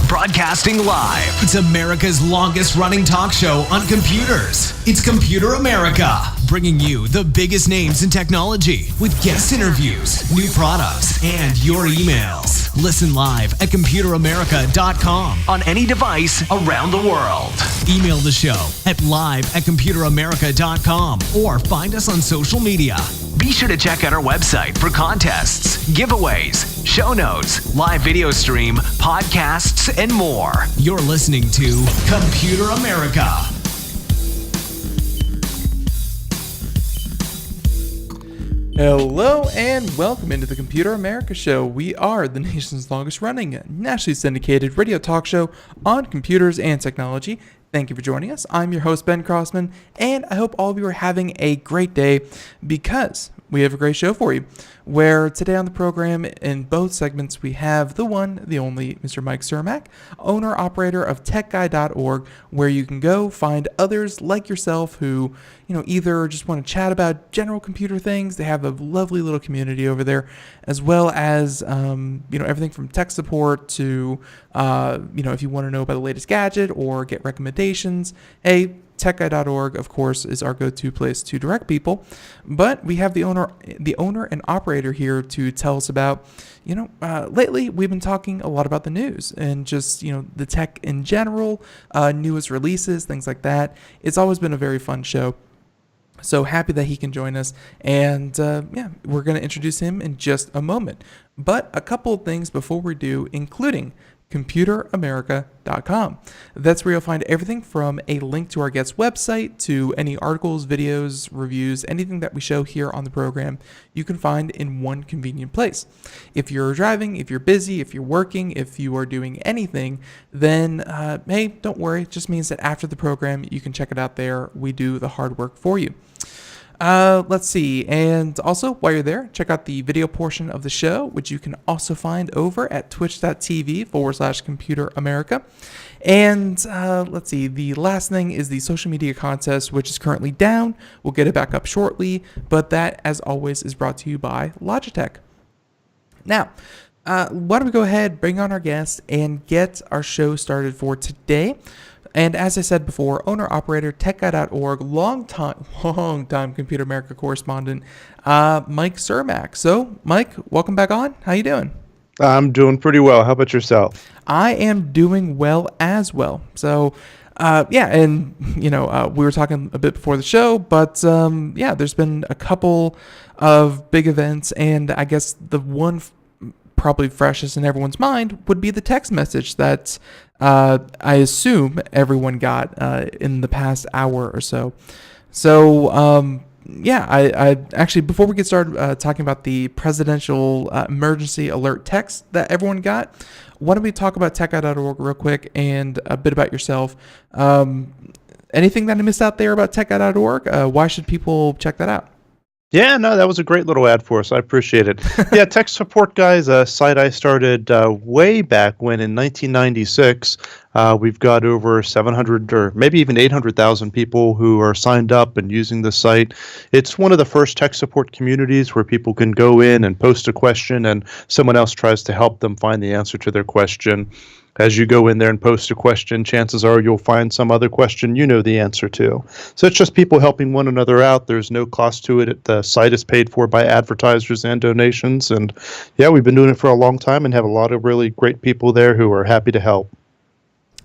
Broadcasting live. It's America's longest running talk show on computers. It's Computer America, bringing you the biggest names in technology with guest interviews, new products, and your emails. Listen live at computeramerica.com on any device around the world. Email the show at live@computeramerica.com or find us on social media. Be sure to check out our website for contests, giveaways, show notes, live video stream, podcasts, and more. You're listening to Computer America. Hello and welcome into the Computer America Show. We are the nation's longest running, nationally syndicated radio talk show on computers and technology. Thank you for joining us. I'm your host, Ben Crossman, and I hope all of you are having a great day because we have a great show for you, where today on the program, in both segments, we have the one, the only Mr. Mike Cermak, owner-operator of techguy.org, where you can go find others like yourself who, either just want to chat about general computer things. They have a lovely little community over there, as well as, everything from tech support to, if you want to know about the latest gadget or get recommendations. Hey, techguy.org, of course, is our go-to place to direct people, but we have the owner and operator here to tell us about, lately we've been talking a lot about the news and just, the tech in general, newest releases, things like that. It's always been a very fun show. So happy that he can join us, and we're going to introduce him in just a moment. But a couple of things before we do, including computeramerica.com. That's where you'll find everything from a link to our guest's website to any articles, videos, reviews, anything that we show here on the program, you can find in one convenient place. If you're driving, if you're busy, if you're working, if you are doing anything, then hey, don't worry. It just means that after the program, you can check it out there. We do the hard work for you. Let's see. And also, while you're there, check out the video portion of the show, which you can also find over at twitch.tv/Computer America. And let's see. The last thing is the social media contest, which is currently down. We'll get it back up shortly. But that, as always, is brought to you by Logitech. Now, why don't we go ahead, bring on our guest, and get our show started for today. And as I said before, owner-operator, techguy.org, long-time Computer America correspondent, Mike Cermak. So, Mike, welcome back on. How you doing? I'm doing pretty well. How about yourself? I am doing well as well. So, and, we were talking a bit before the show, but, there's been a couple of big events, and I guess the one probably freshest in everyone's mind would be the text message that I assume everyone got in the past hour or so. So, I actually, before we get started talking about the presidential emergency alert text that everyone got, why don't we talk about techguy.org real quick and a bit about yourself. Anything that I missed out there about techguy.org? Why should people check that out? Yeah, no, that was a great little ad for us. I appreciate it. Yeah, Tech Support Guy is a site I started way back when in 1996. We've got over 700 or maybe even 800,000 people who are signed up and using the site. It's one of the first tech support communities where people can go in and post a question and someone else tries to help them find the answer to their question. As you go in there and post a question, chances are you'll find some other question you know the answer to. So it's just people helping one another out. There's no cost to it. The site is paid for by advertisers and donations. And yeah, we've been doing it for a long time and have a lot of really great people there who are happy to help.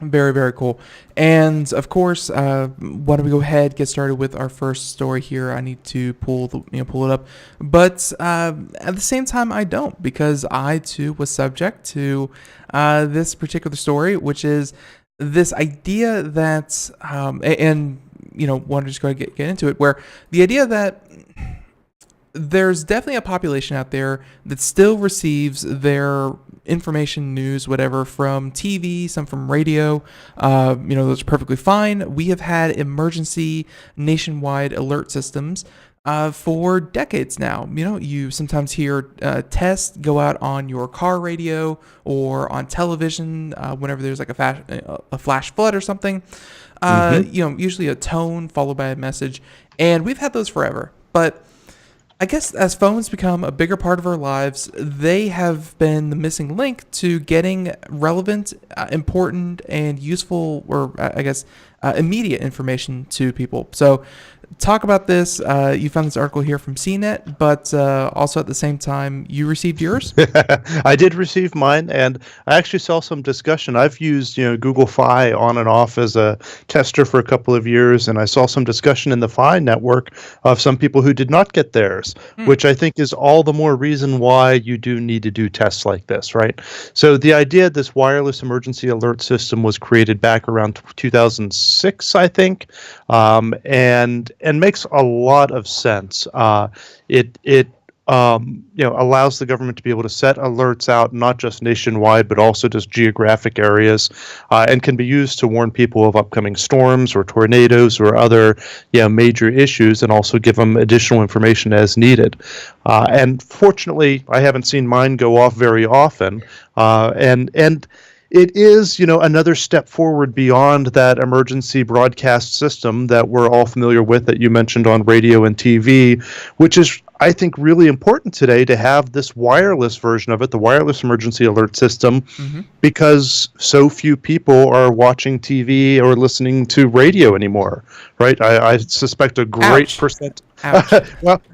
Very, very cool. And of course, why don't we go ahead, get started with our first story here? I need to pull it up, but at the same time, I don't, because I too was subject to this particular story, which is this idea that, and want to just go ahead and get into it, where the idea that there's definitely a population out there that still receives their information, news, whatever, from TV, some from radio. Those are perfectly fine. We have had emergency nationwide alert systems for decades now. You sometimes hear tests go out on your car radio or on television whenever there's like a flash flood or something. Usually a tone followed by a message, and we've had those forever. But I guess as phones become a bigger part of our lives, they have been the missing link to getting relevant, important, and useful, or immediate information to people. So talk about this. You found this article here from CNET, but also at the same time, you received yours? I did receive mine, and I actually saw some discussion. I've used Google Fi on and off as a tester for a couple of years, and I saw some discussion in the Fi network of some people who did not get theirs, which I think is all the more reason why you do need to do tests like this, right? So the idea of this wireless emergency alert system was created back around 2006, I think, and makes a lot of sense. It allows the government to be able to set alerts out not just nationwide but also just geographic areas, and can be used to warn people of upcoming storms or tornadoes or other major issues, and also give them additional information as needed. And fortunately, I haven't seen mine go off very often, and it is, another step forward beyond that emergency broadcast system that we're all familiar with that you mentioned on radio and TV, which is, I think, really important today to have this wireless version of it, the wireless emergency alert system, because so few people are watching TV or listening to radio anymore, right? I suspect a great percent.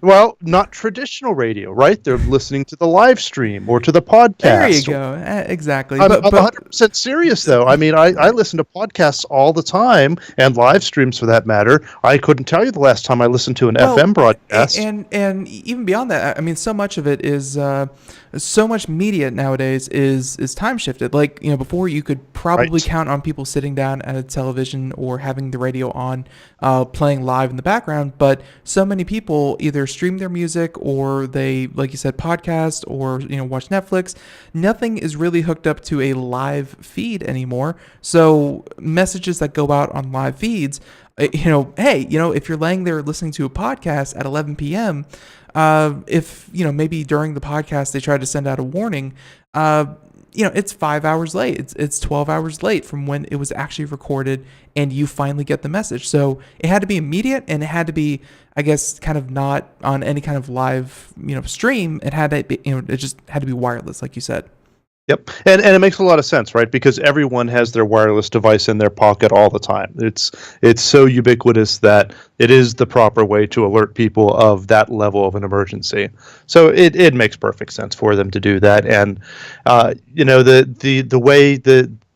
well, not traditional radio, right? They're listening to the live stream or to the podcast. There you go. Exactly. I'm 100% serious, though. I mean, I listen to podcasts all the time, and live streams for that matter. I couldn't tell you the last time I listened to an FM broadcast. And even beyond that, I mean, so much of it is, so much media nowadays is time shifted. Like, before you could probably count on people sitting down at a television or having the radio on, playing live in the background, but so many people either stream their music or they, like you said, podcast or watch Netflix. Nothing is really hooked up to a live feed anymore. So messages that go out on live feeds, hey, if you're laying there listening to a podcast at 11 p.m., if maybe during the podcast they try to send out a warning, it's 5 hours late. It's 12 hours late from when it was actually recorded, and you finally get the message. So it had to be immediate, and it had to be, I guess, kind of not on any kind of live, stream. It had to be, it just had to be wireless, like you said. Yep, and it makes a lot of sense, right? Because everyone has their wireless device in their pocket all the time. It's so ubiquitous that it is the proper way to alert people of that level of an emergency. So it makes perfect sense for them to do that. And the way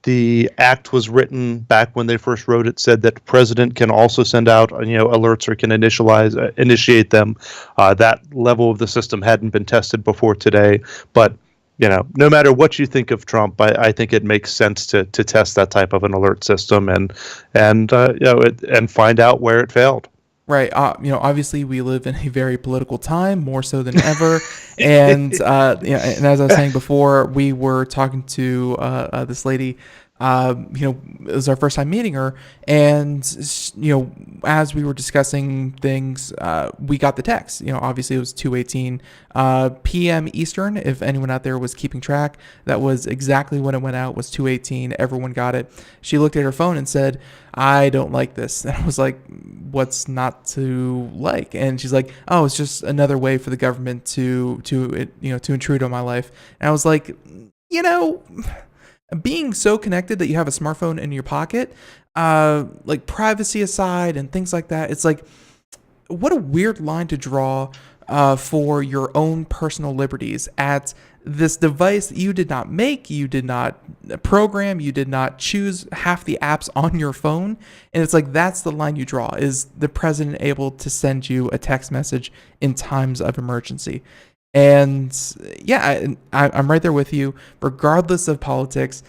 the act was written back when they first wrote it said that the president can also send out alerts or can initiate them. That level of the system hadn't been tested before today, but no matter what you think of Trump, I think it makes sense to test that type of an alert system and find out where it failed. Right. Obviously we live in a very political time, more so than ever. And and as I was saying before, we were talking to this lady. It was our first time meeting her, and as we were discussing things, we got the text. Obviously it was 2:18 p.m. Eastern. If anyone out there was keeping track, that was exactly when it went out. Was 2:18. Everyone got it. She looked at her phone and said, "I don't like this." And I was like, "What's not to like?" And she's like, "Oh, it's just another way for the government to intrude on my life." And I was like, being so connected that you have a smartphone in your pocket, like privacy aside and things like that, it's like, what a weird line to draw for your own personal liberties at this device that you did not make, you did not program, you did not choose half the apps on your phone. And it's like, that's the line you draw. Is the president able to send you a text message in times of emergency? And yeah, I'm right there with you. Regardless of politics,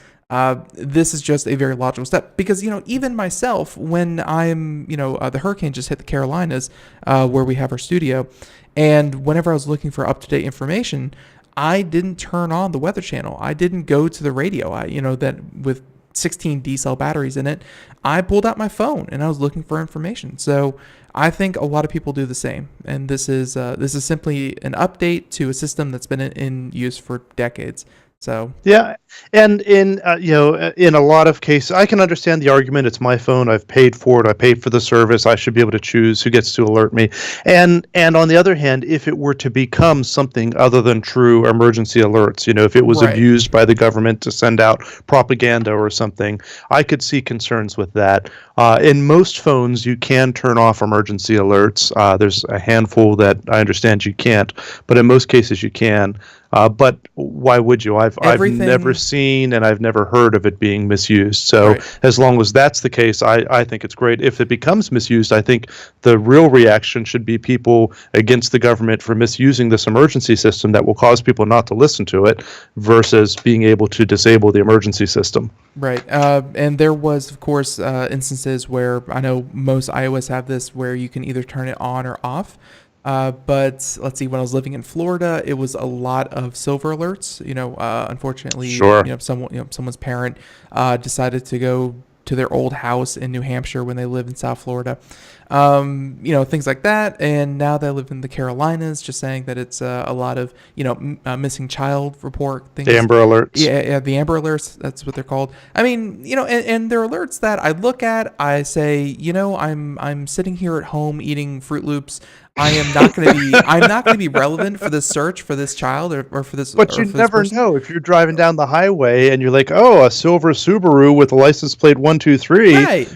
this is just a very logical step because, even myself, when I'm, the hurricane just hit the Carolinas, where we have our studio. And whenever I was looking for up-to-date information, I didn't turn on the Weather Channel. I didn't go to the radio. That with 16 D-cell batteries in it, I pulled out my phone and I was looking for information. So I think a lot of people do the same. And this is simply an update to a system that's been in use for decades. So yeah, and in in a lot of cases, I can understand the argument. It's my phone. I've paid for it. I paid for the service. I should be able to choose who gets to alert me. And on the other hand, if it were to become something other than true emergency alerts, if it was Right. abused by the government to send out propaganda or something, I could see concerns with that. In most phones, you can turn off emergency alerts. There's a handful that I understand you can't, but in most cases you can. But why would you? I've never seen and I've never heard of it being misused. So Right. as long as that's the case, I think it's great. If it becomes misused, I think the real reaction should be people against the government for misusing this emergency system that will cause people not to listen to it versus being able to disable the emergency system. Right. And there was, of course, instances where I know most iOS have this where you can either turn it on or off. But let's see, when I was living in Florida, it was a lot of silver alerts. Unfortunately, Sure. someone's parent decided to go to their old house in New Hampshire when they lived in South Florida. Things like that. And now they live in the Carolinas, just saying that it's a lot of, missing child report things. The Amber Alerts. Yeah, the Amber Alerts, that's what they're called. I mean, and they're alerts that I look at, I say, I'm sitting here at home eating Fruit Loops. I'm not going to be relevant for this search for this child or for this. But you never know if you're driving down the highway and you're like, oh, a silver Subaru with a license plate 123. Right.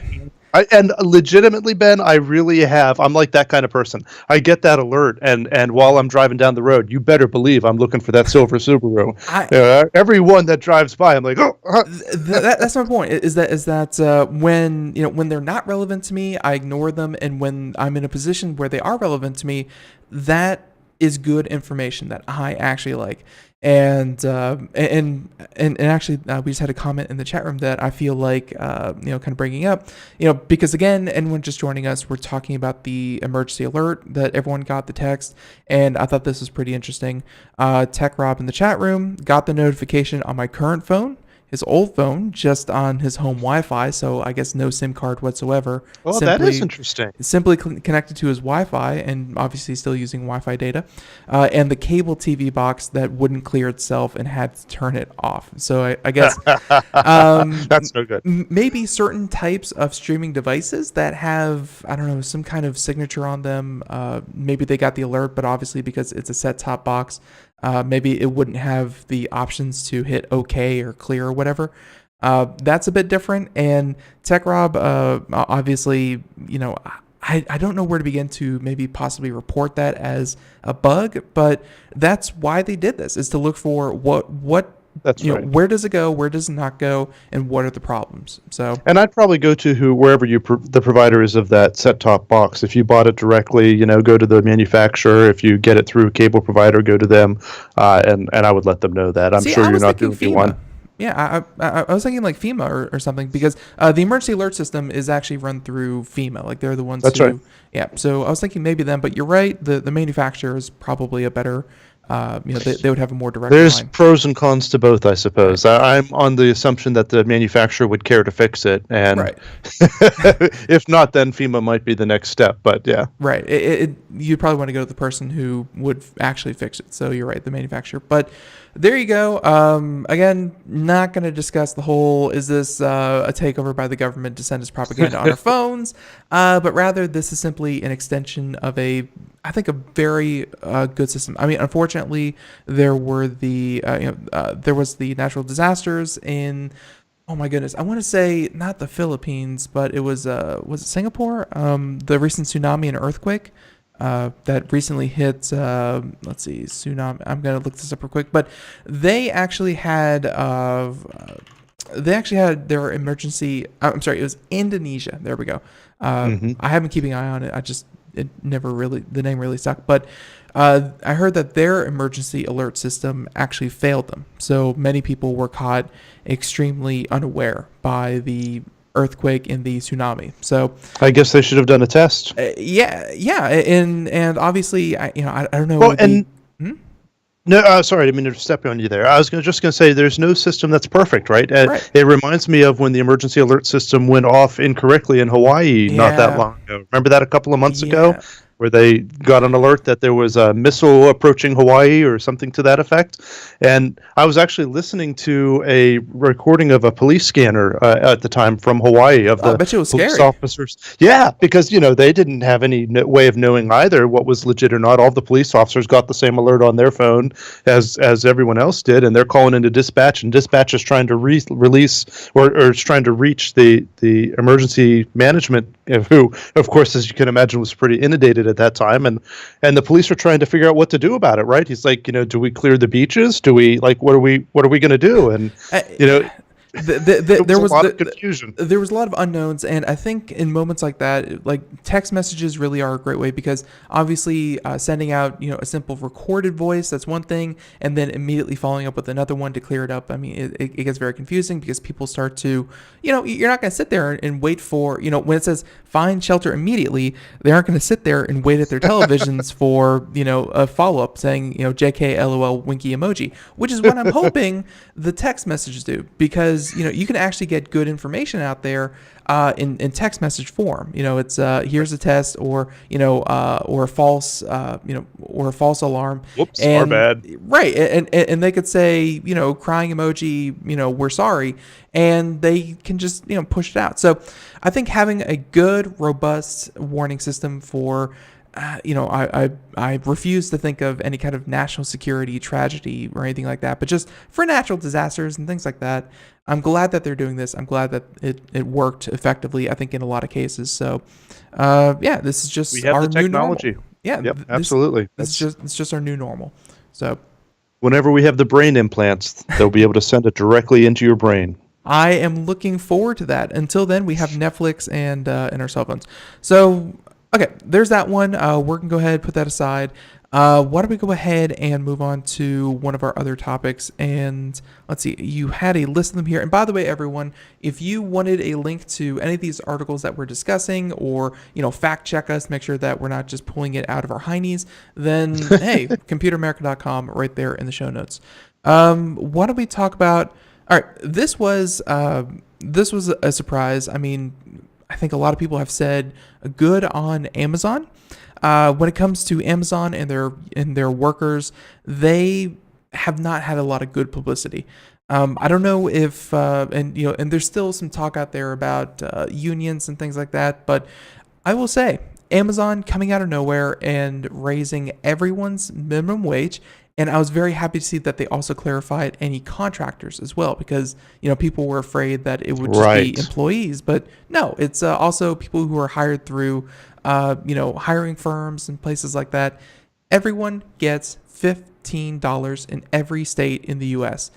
And legitimately, Ben, I really have. I'm like that kind of person. I get that alert, and while I'm driving down the road, you better believe I'm looking for that silver Subaru. Everyone that drives by, I'm like, oh. That's my point. Is that when they're not relevant to me, I ignore them, and when I'm in a position where they are relevant to me, that is good information that I actually like. And actually, we just had a comment in the chat room that I feel like, kind of bringing up, because again, anyone just joining us, we're talking about the emergency alert that everyone got the text. And I thought this was pretty interesting. Tech Rob in the chat room got the notification on my current phone, his old phone, just on his home Wi-Fi. So I guess no SIM card whatsoever. Well, that is interesting. Simply connected to his Wi-Fi and obviously still using Wi-Fi data, and the cable TV box that wouldn't clear itself and had to turn it off. So I guess that's no good. Maybe certain types of streaming devices that have, I don't know, some kind of signature on them. Maybe they got the alert, but obviously because it's a set-top box, maybe it wouldn't have the options to hit OK or clear or whatever. That's a bit different. And Tech Rob, obviously, I don't know where to begin to maybe possibly report that as a bug, but that's why they did this, is to look for what That's right. Where does it go? Where does it not go? And what are the problems? So, and I'd probably go to wherever the provider is of that set-top box. If you bought it directly, go to the manufacturer. If you get it through a cable provider, go to them, and I would let them know that. I'm sure you're not doing one. Yeah, I was thinking like FEMA or something, because the emergency alert system is actually run through FEMA. Like they're the ones That's who, right. Yeah, so I was thinking maybe them, but you're right. The manufacturer is probably a better. They would have a more direct There's line. pros and cons to both, I suppose. I'm on the assumption that the manufacturer would care to fix it, and Right. if not, then FEMA might be the next step. But yeah, Right. You'd probably want to go to the person who would actually fix it. So you're right, the manufacturer. But there you go. Again, not going to discuss the whole, is this a takeover by the government to send us propaganda on our phones? But rather, this is simply an extension of I think a very good system. I mean, unfortunately, there was the natural disasters in, oh my goodness, I want to say not the Philippines, but it was it Singapore? The recent tsunami and earthquake. that recently hit. Let's see, tsunami. I'm gonna look this up real quick, but they actually had. They actually had their emergency. I'm sorry, it was Indonesia. There we go. I have been keeping an eye on it. It never really, the name really stuck. But I heard that their emergency alert system actually failed them. So many people were caught extremely unaware by the earthquake and the tsunami. So I guess they should have done a test. yeah, and obviously, I don't know. Well, and no, sorry, I didn't mean to step on you there. I was just going to say there's no system that's perfect, right? Right. It reminds me of when the emergency alert system went off incorrectly in Hawaii not that long ago. Remember that a couple of months ago? Where they got an alert that there was a missile approaching Hawaii or something to that effect. And I was actually listening to a recording of a police scanner at the time from Hawaii of the I bet you it was police scary. officers. Yeah, because, they didn't have any way of knowing either what was legit or not. All the police officers got the same alert on their phone as everyone else did, and they're calling into dispatch, and dispatch is trying to release or is trying to reach the emergency management, who, of course, as you can imagine, was pretty inundated at that time, and the police are trying to figure out what to do about it. Right? He's like, do we clear the beaches? Do we what are we going to do? And there was a lot of confusion. There was a lot of unknowns, and I think in moments like that, like text messages really are a great way, because obviously sending out a simple recorded voice, that's one thing, and then immediately following up with another one to clear it up. I mean, it gets very confusing because people start to, you're not going to sit there and wait for, when it says find shelter immediately, they aren't going to sit there and wait at their televisions for a follow up saying JK LOL winky emoji, which is what I'm hoping the text messages do, because you can actually get good information out there in text message form. It's here's a test, or or a false or a false alarm. Whoops, our bad. Right, and they could say crying emoji, we're sorry, and they can just push it out. So I think having a good, robust warning system for I refuse to think of any kind of national security tragedy or anything like that, but just for natural disasters and things like that. I'm glad that they're doing this. I'm glad that it worked effectively, I think, in a lot of cases. So, this is just our new technology. Normal. Yeah, yep, absolutely. It's just our new normal. So, whenever we have the brain implants, they'll be able to send it directly into your brain. I am looking forward to that. Until then, we have Netflix and our cell phones. So, okay, there's that one. We're going to go ahead and put that aside. Why don't we go ahead and move on to one of our other topics? And let's see, you had a list of them here. And by the way, everyone, if you wanted a link to any of these articles that we're discussing, or, fact check us, make sure that we're not just pulling it out of our heinies, then, hey, computeramerica.com right there in the show notes. Why don't we talk about, all right, this was a surprise. I mean, I think a lot of people have said good on Amazon. When it comes to Amazon and their workers, they have not had a lot of good publicity. I don't know if and there's still some talk out there about unions and things like that, but I will say Amazon coming out of nowhere and raising everyone's minimum wage. And I was very happy to see that they also clarified any contractors as well, because people were afraid that it would just be employees, but no, it's also people who are hired through hiring firms and places like that. Everyone gets $15 in every state in the U.S.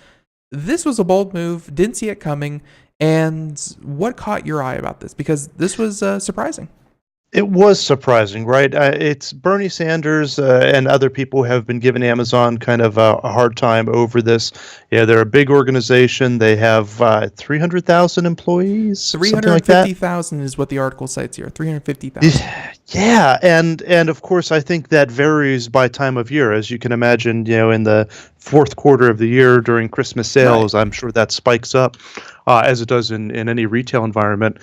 This was a bold move. Didn't see it coming. And what caught your eye about this? Because this was surprising. It was surprising, right? It's Bernie Sanders and other people have been giving Amazon kind of a hard time over this. Yeah, they're a big organization. They have 300,000 employees. 350,000 is what the article cites here. 350,000. Yeah, and of course, I think that varies by time of year. As you can imagine, in the fourth quarter of the year during Christmas sales, right. I'm sure that spikes up as it does in any retail environment.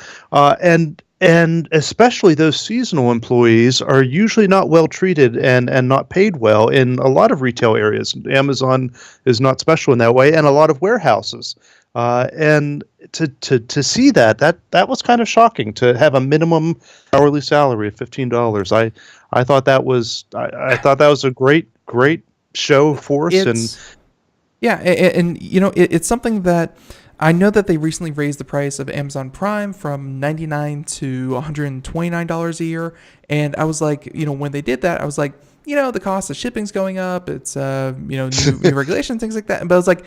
And especially those seasonal employees are usually not well treated and not paid well in a lot of retail areas. Amazon is not special in that way, and a lot of warehouses. And to see that was kind of shocking, to have a minimum hourly salary of $15. I thought that was a great show for us. Yeah, and it's something that I know that they recently raised the price of Amazon Prime from $99 to $129 a year. And I was like, when they did that, I was like, the cost of shipping's going up. It's, new regulations, things like that. But I was like,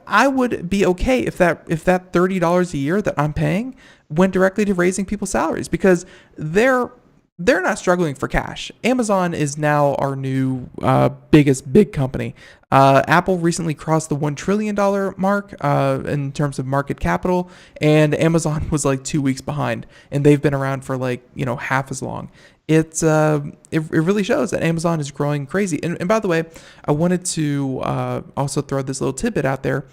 I would be okay if that $30 a year that I'm paying went directly to raising people's salaries, because they're not struggling for cash. Amazon is now our new biggest big company. Apple recently crossed the $1 trillion mark in terms of market capital, and Amazon was like 2 weeks behind, and they've been around for half as long. It really shows that Amazon is growing crazy. And by the way, I wanted to also throw this little tidbit out there.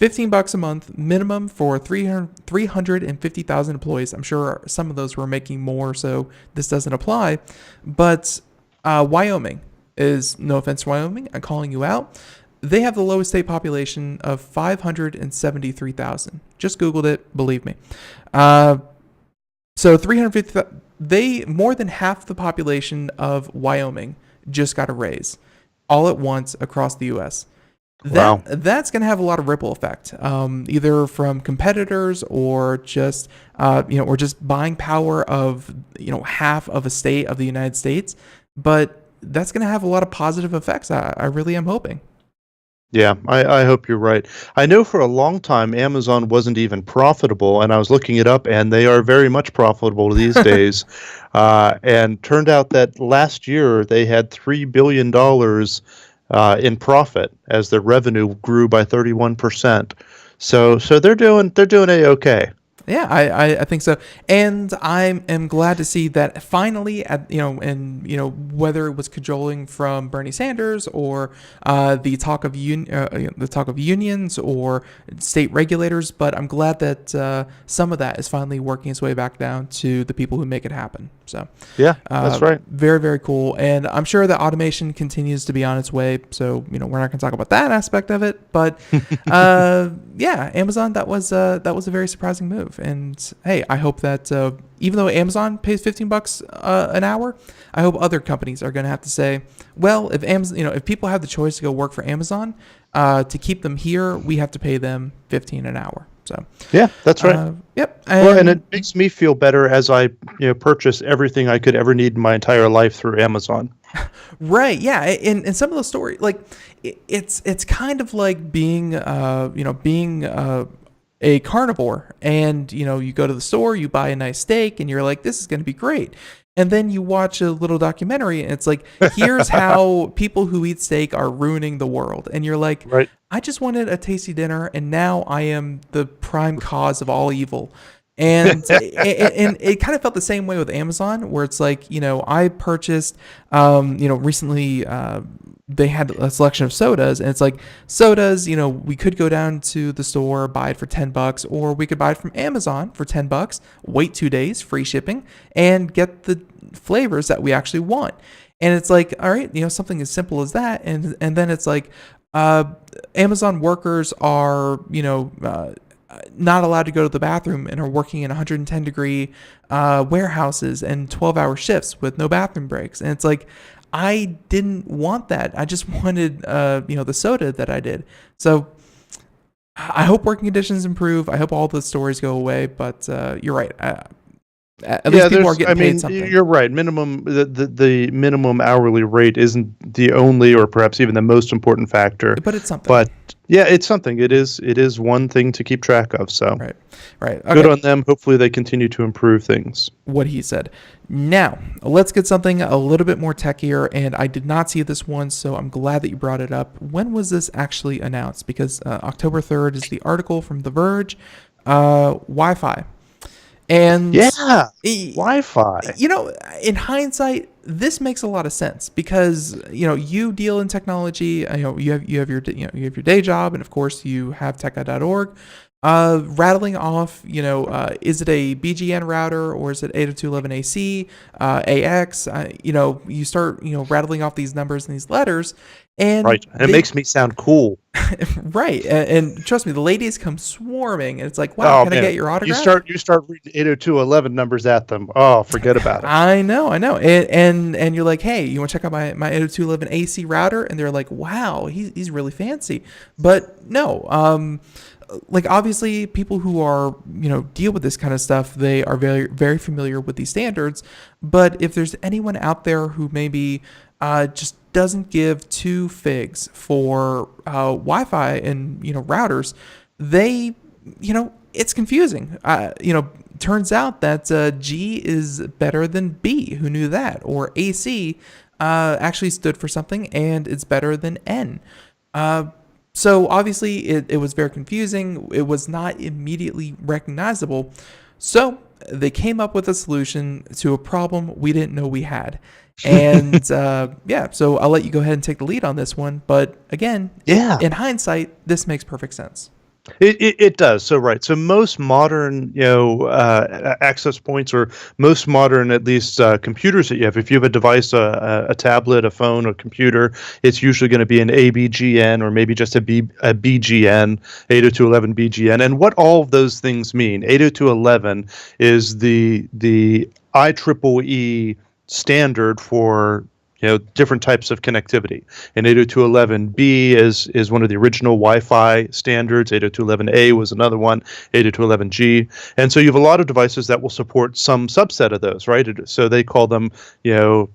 $15 a month minimum for 350,000 employees. I'm sure some of those were making more, so this doesn't apply. But Wyoming is, no offense to Wyoming, I'm calling you out. They have the lowest state population of 573,000. Just Googled it, believe me. So 350, more than half the population of Wyoming just got a raise all at once across the U.S. Wow. That's going to have a lot of ripple effect, either from competitors or just, or just buying power of, half of a state of the United States. But that's going to have a lot of positive effects. I really am hoping. Yeah, I hope you're right. I know for a long time Amazon wasn't even profitable, and I was looking it up, and they are very much profitable these days. And turned out that last year they had $3 billion in profit as their revenue grew by 31%. So they're doing A-okay. Yeah, I think so, and I am glad to see that finally, whether it was cajoling from Bernie Sanders or the talk of unions or state regulators, but I'm glad that some of that is finally working its way back down to the people who make it happen. So yeah, that's right. Very, very cool, and I'm sure that automation continues to be on its way. So we're not going to talk about that aspect of it, but yeah, Amazon, that was a very surprising move. And hey, I hope that even though Amazon pays $15 an hour, I hope other companies are going to have to say, well, if Amazon, if people have the choice to go work for Amazon, to keep them here, we have to pay them $15 an hour. So yeah, that's right. Yep. And it makes me feel better as I purchase everything I could ever need in my entire life through Amazon. Right. Yeah. And some of those stories, like it's kind of like being a carnivore, and you go to the store, you buy a nice steak, and you're like, this is going to be great. And then you watch a little documentary, and it's like, here's how people who eat steak are ruining the world. And you're like, right. I just wanted a tasty dinner, and now I am the prime cause of all evil. And it kind of felt the same way with Amazon, where it's like, I purchased, recently, they had a selection of sodas, and it's like sodas, we could go down to the store, buy it for $10, or we could buy it from Amazon for $10, wait 2 days, free shipping, and get the flavors that we actually want. And it's like, all right, something as simple as that. And then it's like, Amazon workers are, not allowed to go to the bathroom and are working in 110 degree warehouses and 12-hour shifts with no bathroom breaks. And it's like, I didn't want that. I just wanted, the soda that I did. So I hope working conditions improve. I hope all the stories go away. But you're right. At least people are getting paid something. You're right. The minimum hourly rate isn't the only, or perhaps even the most important factor. But it's something. But yeah, it's something. It is one thing to keep track of. So right. Okay. Good on them. Hopefully they continue to improve things. What he said. Now let's get something a little bit more techier. And I did not see this one, so I'm glad that you brought it up. When was this actually announced? Because October 3rd is the article from The Verge. Wi-Fi. And yeah, Wi-Fi. In hindsight, this makes a lot of sense because you deal in technology. You have your day job, and of course you have techguide.org. Rattling off, is it a BGN router or is it 802.11ac, AX? You start rattling off these numbers and these letters, and right, and it makes me sound cool. Right, and trust me, the ladies come swarming, and it's like, wow, can I get your autograph? You start reading 802.11 numbers at them. Oh, forget about it. I know, and you're like, hey, you want to check out my 802.11ac router? And they're like, wow, he's really fancy, but no. like obviously people who are, deal with this kind of stuff, they are very, very familiar with these standards. But if there's anyone out there who maybe just doesn't give two figs for Wi-Fi and, routers, they, it's confusing. Turns out that G is better than B. Who knew that? Or AC actually stood for something, and it's better than N. So obviously it was very confusing. It was not immediately recognizable. So they came up with a solution to a problem we didn't know we had. And so I'll let you go ahead and take the lead on this one. But again, in hindsight, this makes perfect sense. It does. So right. So most modern, access points, or most modern, at least computers that you have, if you have a device, a tablet, a phone, a computer, it's usually going to be an ABGN or maybe just a BGN, 802.11 BGN. And what all of those things mean, 802.11 is the IEEE standard for different types of connectivity. And 802.11b is one of the original Wi-Fi standards. 802.11a was another one. 802.11g, and so you have a lot of devices that will support some subset of those, right? So they call them, AGN,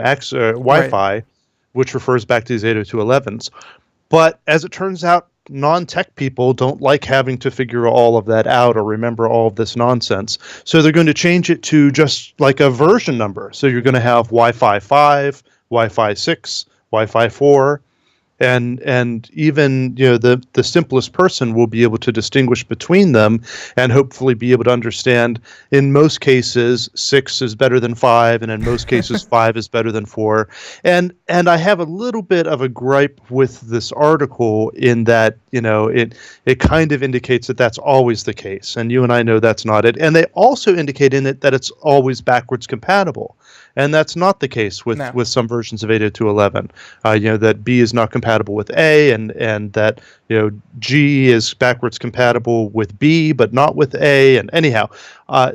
X Wi-Fi, right, which refers back to these 802.11s. But as it turns out, non-tech people don't like having to figure all of that out or remember all of this nonsense. So they're going to change it to just like a version number. So you're going to have Wi-Fi 5, Wi-Fi 6, Wi-Fi 4, and even the simplest person will be able to distinguish between them and hopefully be able to understand, in most cases 6 is better than 5, and in most cases 5 is better than 4. And I have a little bit of a gripe with this article in that it kind of indicates that that's always the case, and you and I know that's not it. And they also indicate in it that it's always backwards compatible. And that's not the case with some versions of 802.11. That B is not compatible with A, and that G is backwards compatible with B, but not with A. And anyhow,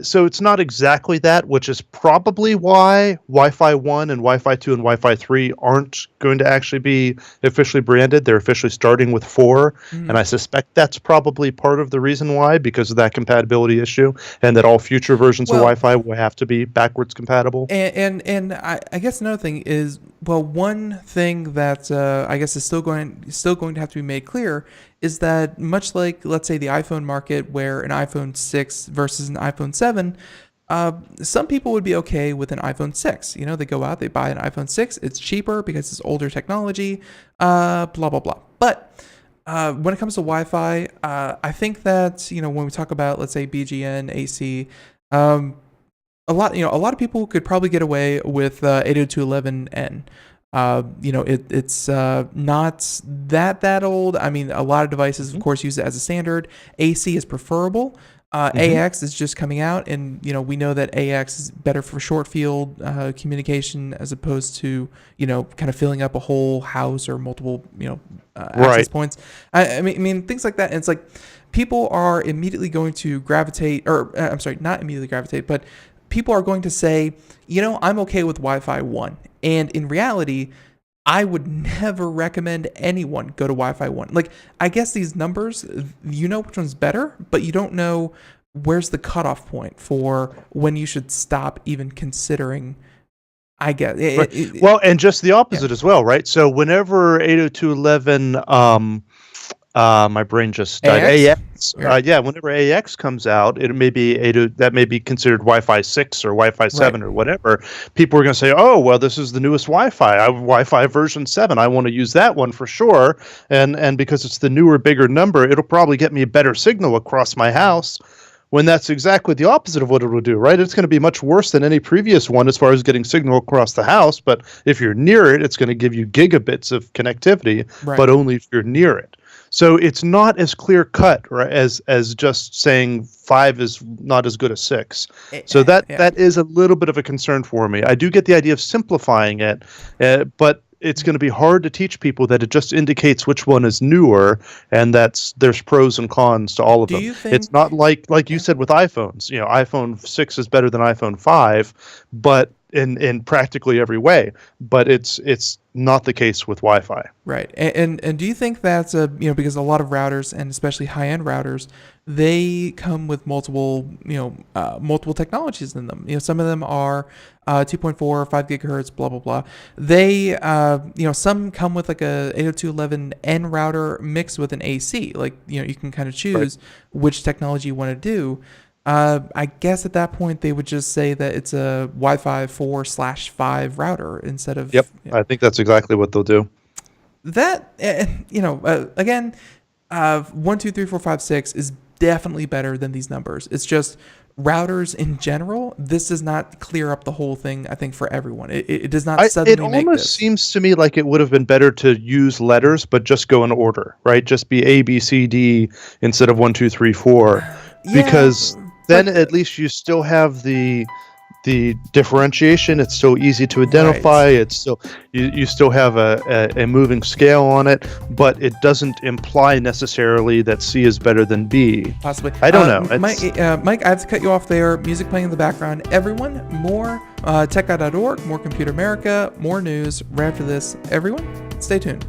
so it's not exactly that, which is probably why Wi-Fi 1 and Wi-Fi 2 and Wi-Fi 3 aren't going to actually be officially branded. They're officially starting with 4, and I suspect that's probably part of the reason why, because of that compatibility issue, and that all future versions of Wi-Fi will have to be backwards compatible. And I guess another thing is, one thing that I guess is still going to have to be made clear is that, much like, let's say, the iPhone market, where an iPhone 6 versus an iPhone 7, some people would be okay with an iPhone 6. They go out, they buy an iPhone 6. It's cheaper because it's older technology, blah, blah, blah. But when it comes to Wi-Fi, I think that, when we talk about, let's say, BGN, AC, a lot of people could probably get away with 802.11n. It's not that old. I mean, a lot of devices, of course, use it as a standard. AC is preferable. AX is just coming out, and we know that AX is better for short field communication, as opposed to kind of filling up a whole house or multiple access points. I mean things like that. And it's like people are immediately going to gravitate, or I'm sorry, not immediately gravitate, but people are going to say, I'm okay with Wi-Fi 1. And in reality, I would never recommend anyone go to Wi-Fi 1. Like, I guess these numbers, which one's better, but you don't know where's the cutoff point for when you should stop even considering, I guess. And just the opposite as well, right? So whenever 802.11, my brain just died. AX. Whenever AX comes out, it may be that may be considered Wi-Fi 6 or Wi-Fi 7 or whatever. People are going to say, "Oh, well, this is the newest Wi-Fi. I have Wi-Fi version 7. I want to use that one for sure." And because it's the newer, bigger number, it'll probably get me a better signal across my house. When that's exactly the opposite of what it will do, right? It's going to be much worse than any previous one as far as getting signal across the house. But if you're near it, it's going to give you gigabits of connectivity, but only if you're near it. So it's not as clear cut, right, as just saying 5 is not as good as 6. So that is a little bit of a concern for me. I do get the idea of simplifying it, but it's going to be hard to teach people that it just indicates which one is newer, and there's pros and cons to all of them. It's not like you said with iPhones. iPhone 6 is better than iPhone 5, but in practically every way, but it's not the case with Wi-Fi. Right. And do you think that's because a lot of routers, and especially high-end routers, they come with multiple technologies in them. Some of them are 2.4, 5 gigahertz, blah, blah, blah. They, some come with like a 802.11n router mixed with an AC. Like, you can kind of choose which technology you want to do. I guess at that point they would just say that it's a Wi-Fi 4/5 router instead of. Yep, I think that's exactly what they'll do. That again, 1, 2, 3, 4, 5, 6 is definitely better than these numbers. It's just routers in general. This does not clear up the whole thing. I think for everyone, it does not suddenly make this. It almost seems to me like it would have been better to use letters, but just go in order, right? Just be A, B, C, D instead of 1, 2, 3, 4, because then at least you still have the differentiation. It's so easy to identify. Right. It's still you still have a moving scale on it, but it doesn't imply necessarily that C is better than B. Possibly. I don't know. Mike, I have to cut you off there. Music playing in the background. Everyone, more techguide.org, more Computer America, more news right after this. Everyone, stay tuned.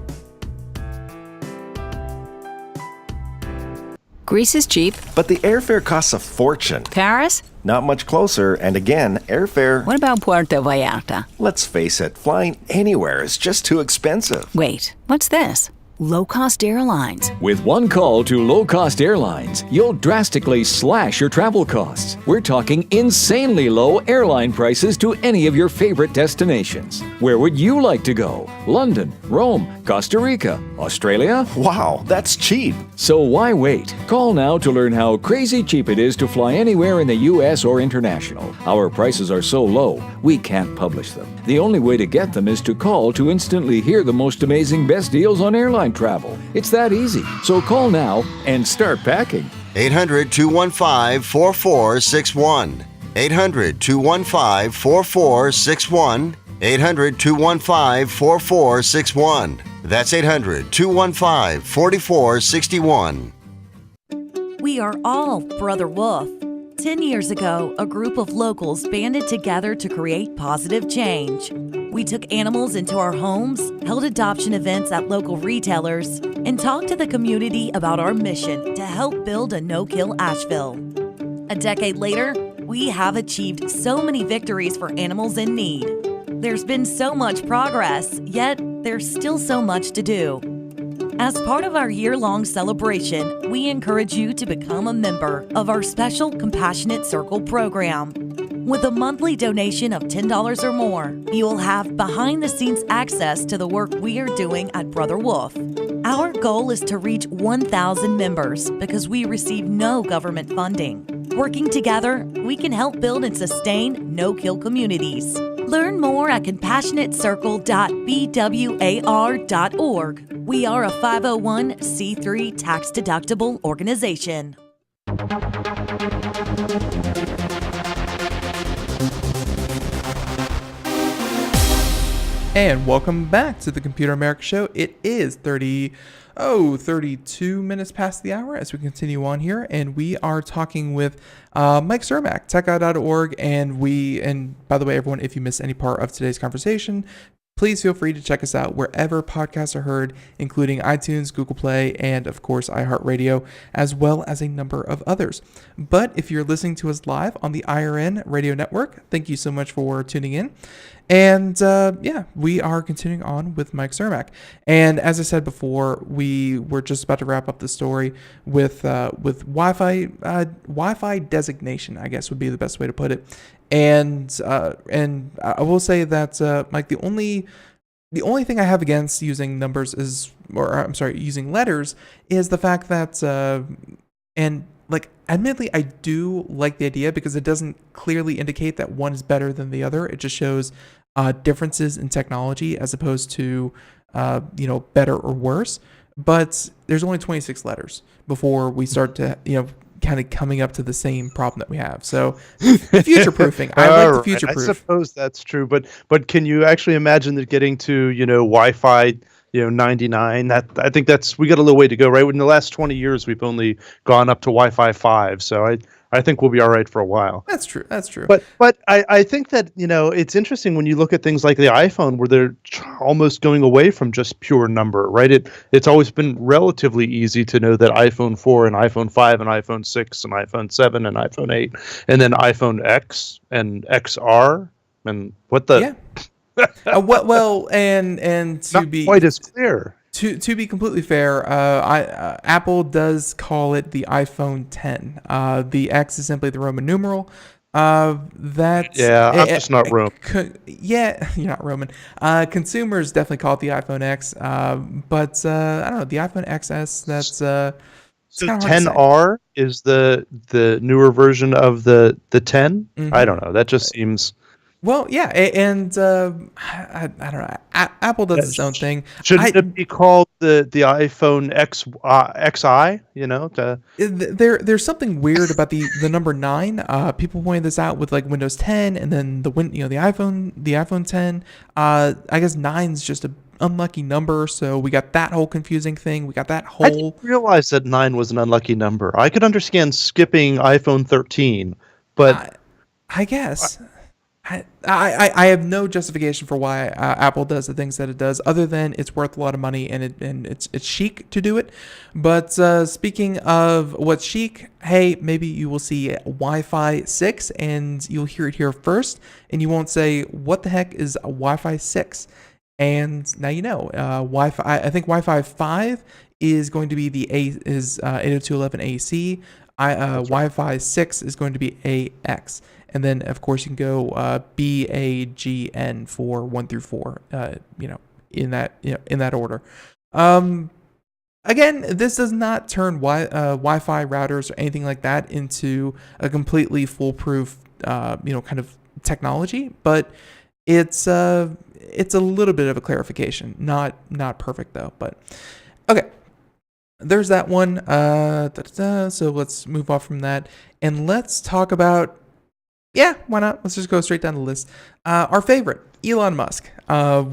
Greece is cheap. But the airfare costs a fortune. Paris? Not much closer, and again, airfare... What about Puerto Vallarta? Let's face it, flying anywhere is just too expensive. Wait, what's this? Low-cost airlines. With one call to low-cost airlines, you'll drastically slash your travel costs. We're talking insanely low airline prices to any of your favorite destinations. Where would you like to go? London, Rome, Costa Rica, Australia? Wow, that's cheap. So why wait? Call now to learn how crazy cheap it is to fly anywhere in the U.S. or international. Our prices are so low, we can't publish them. The only way to get them is to call to instantly hear the most amazing best deals on airline travel. It's that easy. So call now and start packing. 800-215-4461. 800-215-4461. 800-215-4461. That's 800-215-4461. We are all Brother Wolf. 10 years ago, a group of locals banded together to create positive change. We took animals into our homes, held adoption events at local retailers, and talked to the community about our mission to help build a no-kill Asheville. A decade later, we have achieved so many victories for animals in need. There's been so much progress, yet there's still so much to do. As part of our year-long celebration, we encourage you to become a member of our special Compassionate Circle program. With a monthly donation of $10 or more, you will have behind-the-scenes access to the work we are doing at Brother Wolf. Our goal is to reach 1,000 members because we receive no government funding. Working together, we can help build and sustain no-kill communities. Learn more at compassionatecircle.bwar.org. We are a 501c3 tax-deductible organization. And welcome back to the Computer America Show. It is 32 minutes past the hour as we continue on here, and we are talking with Mike Cermak, techguide.org, and by the way, everyone, if you miss any part of today's conversation, please feel free to check us out wherever podcasts are heard, including iTunes, Google Play, and of course iHeartRadio, as well as a number of others. But if you're listening to us live on the IRN radio network, thank you so much for tuning in. And we are continuing on with Mike Cermak. And as I said before, we were just about to wrap up the story with Wi-Fi designation, I guess would be the best way to put it. And I will say that Mike, the only thing I have against using numbers using letters is the fact that admittedly, I do like the idea because it doesn't clearly indicate that one is better than the other. It just shows differences in technology as opposed to, better or worse. But there's only 26 letters before we start to, kind of coming up to the same problem that we have. So future proofing. I like the future proof. I suppose that's true, but can you actually imagine that getting to Wi-Fi 99. That I think we got a little way to go, right? In the last 20 years, we've only gone up to Wi-Fi 5, so I think we'll be all right for a while. That's true. That's true. But I think that it's interesting when you look at things like the iPhone, where they're almost going away from just pure number, right? It's always been relatively easy to know that iPhone 4 and iPhone 5 and iPhone 6 and iPhone 7 and iPhone 8, and then iPhone X and XR and what the. Yeah. Well, and to Not be quite as clear. To be completely fair, Apple does call it the iPhone 10. The X is simply the Roman numeral. I'm just not Roman. Yeah, you're not Roman. Consumers definitely call it the iPhone X. But I don't know, the iPhone XS. That's so 10R is the newer version of the 10. Mm-hmm. I don't know. That just seems. Well, yeah, and I don't know. Apple does its own thing. Shouldn't it be called the iPhone XI? There's something weird about the number 9. People pointed this out with like Windows 10, and then the iPhone 10. I guess 9's just an unlucky number, so we got that whole confusing thing. We got that whole. I didn't realize that 9 was an unlucky number. I could understand skipping iPhone 13, but I guess. I have no justification for why Apple does the things that it does, other than it's worth a lot of money and it's chic to do it. But speaking of what's chic, hey, maybe you will see Wi-Fi 6 and you'll hear it here first, and you won't say, "What the heck is Wi-Fi 6?" And now you know. Wi-Fi. I think Wi-Fi 5 is going to be 802.11ac. Wi-Fi 6 is going to be AX. And then, of course, you can go BAGN for 1 through 4. In that order. Again, this does not turn Wi-Fi routers or anything like that into a completely foolproof, kind of technology. But it's a little bit of a clarification. Not perfect though. But okay. There's that one. So let's move off from that and let's talk about. Yeah, why not? Let's just go straight down the list. Our favorite, Elon Musk.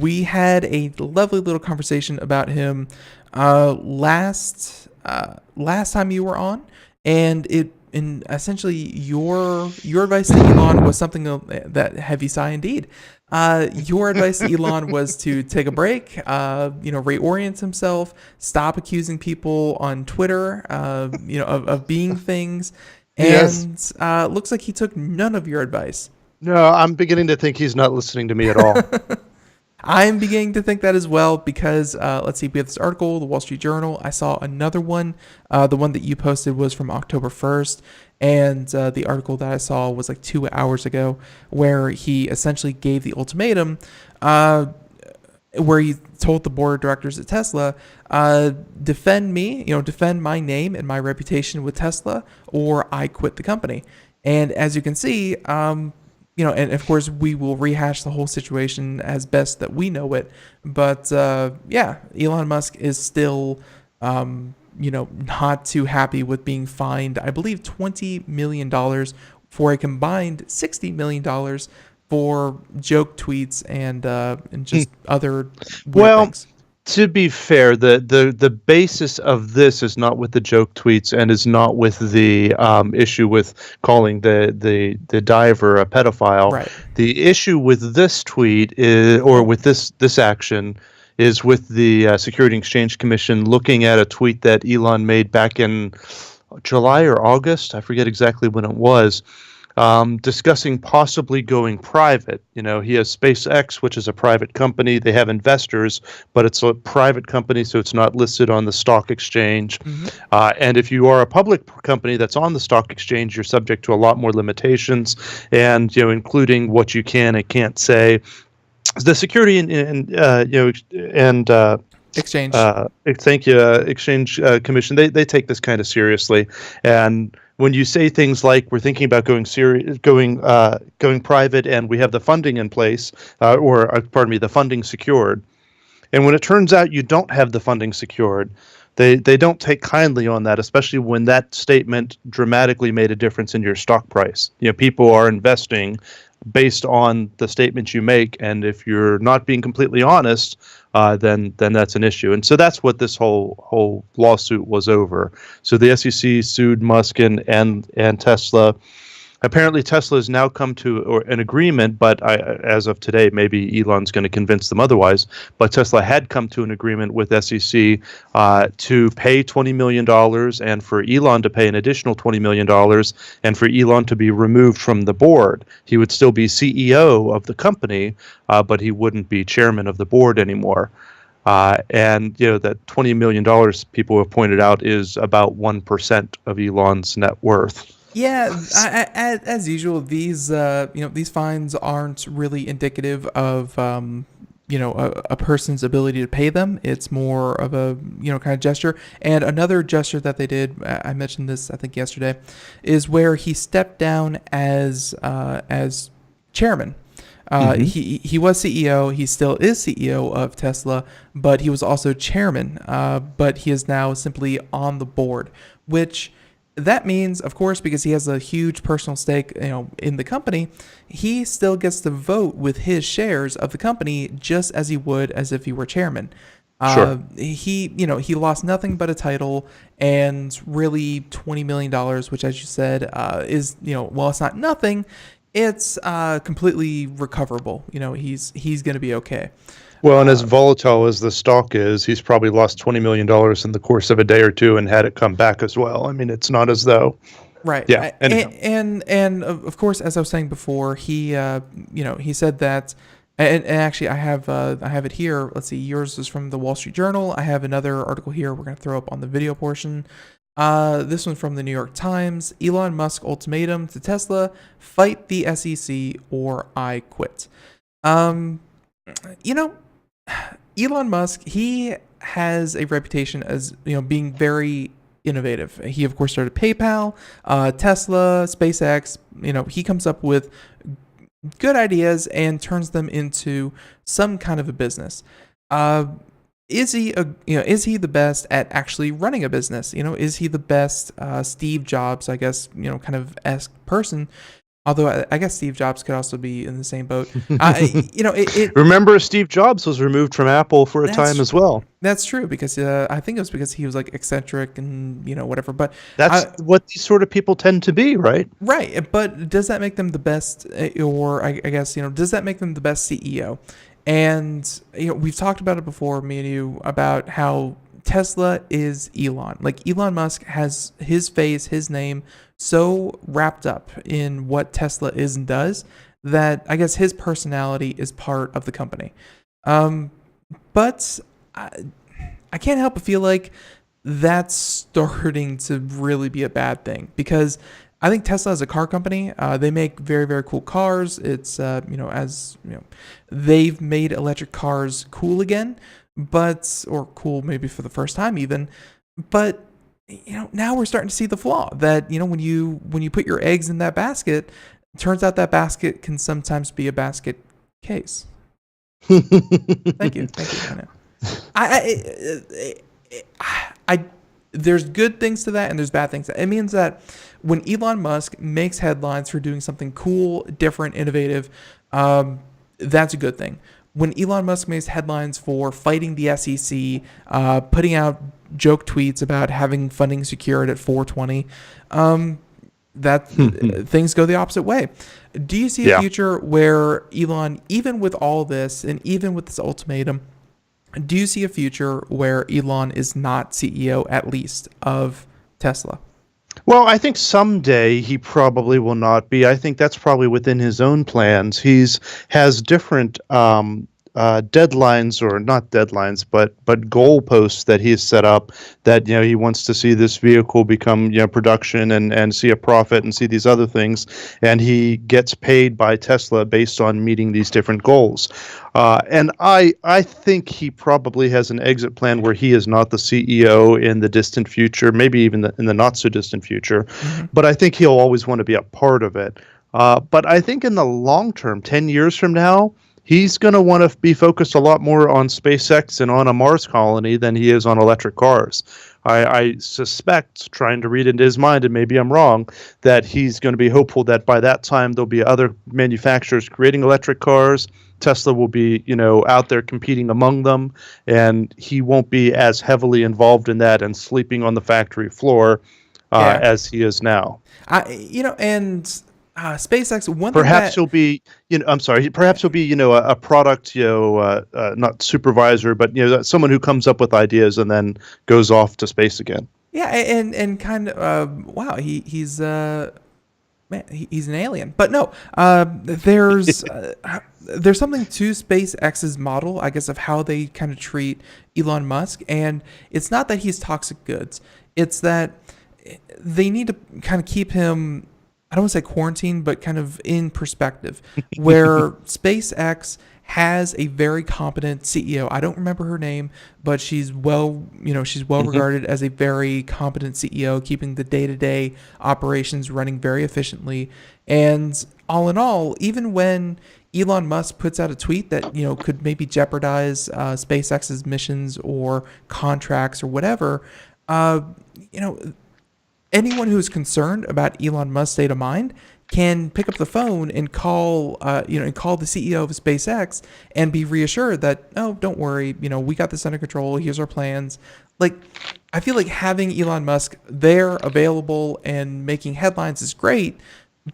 We had a lovely little conversation about him last time you were on, and essentially your advice to Elon was something that heavy sigh indeed. Your advice to Elon was to take a break, reorient himself, stop accusing people on Twitter, of being things. And looks like he took none of your advice. No, I'm beginning to think he's not listening to me at all. I'm beginning to think that as well because, let's see, we have this article, the Wall Street Journal. I saw another one. The one that you posted was from October 1st. And the article that I saw was like 2 hours ago where he essentially gave the ultimatum where he told the board of directors at Tesla, defend me, defend my name and my reputation with Tesla, or I quit the company. And as you can see, and of course we will rehash the whole situation as best that we know it. But Elon Musk is still, not too happy with being fined, I believe, $20 million for a combined $60 million for joke tweets and just other weird things. To be fair, the basis of this is not with the joke tweets and is not with the issue with calling the diver a pedophile. Right. The issue with this tweet with this action is with the Security and Exchange Commission looking at a tweet that Elon made back in July or August. I forget exactly when it was. Discussing possibly going private. He has SpaceX, which is a private company. They have investors, but it's a private company, so it's not listed on the stock exchange. Mm-hmm. And if you are a public company that's on the stock exchange, you're subject to a lot more limitations, and including what you can and can't say. The Security and Exchange. Thank you, Exchange Commission. They take this kind of seriously, and when you say things like we're thinking about going private and we have the funding in place, the funding secured, and when it turns out you don't have the funding secured, they don't take kindly on that, especially when that statement dramatically made a difference in your stock price. People are investing based on the statements you make, and if you're not being completely honest, then that's an issue. And so that's what this whole lawsuit was over. So the SEC sued Musk and Tesla. Apparently, Tesla has now come to an agreement, but as of today, maybe Elon's going to convince them otherwise. But Tesla had come to an agreement with SEC to pay $20 million and for Elon to pay an additional $20 million and for Elon to be removed from the board. He would still be CEO of the company, but he wouldn't be chairman of the board anymore. And that $20 million, people have pointed out, is about 1% of Elon's net worth. Yeah, as usual, these these fines aren't really indicative of a person's ability to pay them. It's more of a kind of gesture. And another gesture that they did, I mentioned this I think yesterday, is where he stepped down as chairman. He was CEO. He still is CEO of Tesla, but he was also chairman. But he is now simply on the board, which that means, of course, because he has a huge personal stake, in the company, he still gets to vote with his shares of the company just as he would as if he were chairman. Sure. He lost nothing but a title and really $20 million, which, as you said, is, well, it's not nothing. It's completely recoverable. He's going to be okay. Well, and as volatile as the stock is, he's probably lost $20 million in the course of a day or two and had it come back as well. I mean, it's not as though. Right. Yeah. And of course, as I was saying before, he said that, and actually I have it here. Let's see. Yours is from the Wall Street Journal. I have another article here. We're going to throw up on the video portion. This one from the New York Times. Elon Musk ultimatum to Tesla: fight the SEC or I quit. Elon Musk, he has a reputation as being very innovative. He of course started PayPal, Tesla, SpaceX. He comes up with good ideas and turns them into some kind of a business. Is he the best at actually running a business? Is he the best Steve Jobs, I guess, kind of esque person? Although I guess Steve Jobs could also be in the same boat. Remember, Steve Jobs was removed from Apple for a time as well. That's true, because I think it was because he was like eccentric and whatever. But that's what these sort of people tend to be, right? Right. But does that make them the best, or I guess does that make them the best CEO? And we've talked about it before, me and you, about how Tesla is Elon. Like, Elon Musk has his face, his name so wrapped up in what Tesla is and does that I guess his personality is part of the company. But I can't help but feel like that's starting to really be a bad thing, because I think Tesla is a car company. They make very, very cool cars. It's, they've made electric cars cool again, or cool maybe for the first time even. But now we're starting to see the flaw that, when you put your eggs in that basket, it turns out that basket can sometimes be a basket case. Thank you. I there's good things to that and there's bad things. It means that when Elon Musk makes headlines for doing something cool, different, innovative, that's a good thing. When Elon Musk makes headlines for fighting the SEC, putting out joke tweets about having funding secured at 420, things go the opposite way. Do you see a future where Elon, even with all this and even with this ultimatum, do you see a future where Elon is not CEO, at least, of Tesla? Well, I think someday he probably will not be. I think that's probably within his own plans. Has different deadlines, or not deadlines, but goalposts that he's set up, that he wants to see this vehicle become production and see a profit and see these other things, and he gets paid by Tesla based on meeting these different goals. And I think he probably has an exit plan where he is not the CEO in the distant future, maybe even in the not so distant future. Mm-hmm. But I think he'll always want to be a part of it. But I think in the long term, 10 years from now, he's going to want to be focused a lot more on SpaceX and on a Mars colony than he is on electric cars. I suspect, trying to read into his mind, and maybe I'm wrong, that he's going to be hopeful that by that time there'll be other manufacturers creating electric cars. Tesla will be, out there competing among them, and he won't be as heavily involved in that and sleeping on the factory floor as he is now. SpaceX. Perhaps he'll be, I'm sorry. Perhaps he'll be, a product, not supervisor, but someone who comes up with ideas and then goes off to space again. Yeah, and kind of wow, he's man, he's an alien. But no, there's something to SpaceX's model, I guess, of how they kind of treat Elon Musk, and it's not that he's toxic goods. It's that they need to kind of keep him, I don't want to say quarantine, but kind of in perspective, where SpaceX has a very competent CEO. I don't remember her name, but she's well regarded as a very competent CEO, keeping the day-to-day operations running very efficiently. And all in all, even when Elon Musk puts out a tweet that, could maybe jeopardize SpaceX's missions or contracts or whatever, anyone who's concerned about Elon Musk's state of mind can pick up the phone and call the CEO of SpaceX and be reassured that, oh, don't worry, we got this under control. Here's our plans. Like, I feel like having Elon Musk there available and making headlines is great,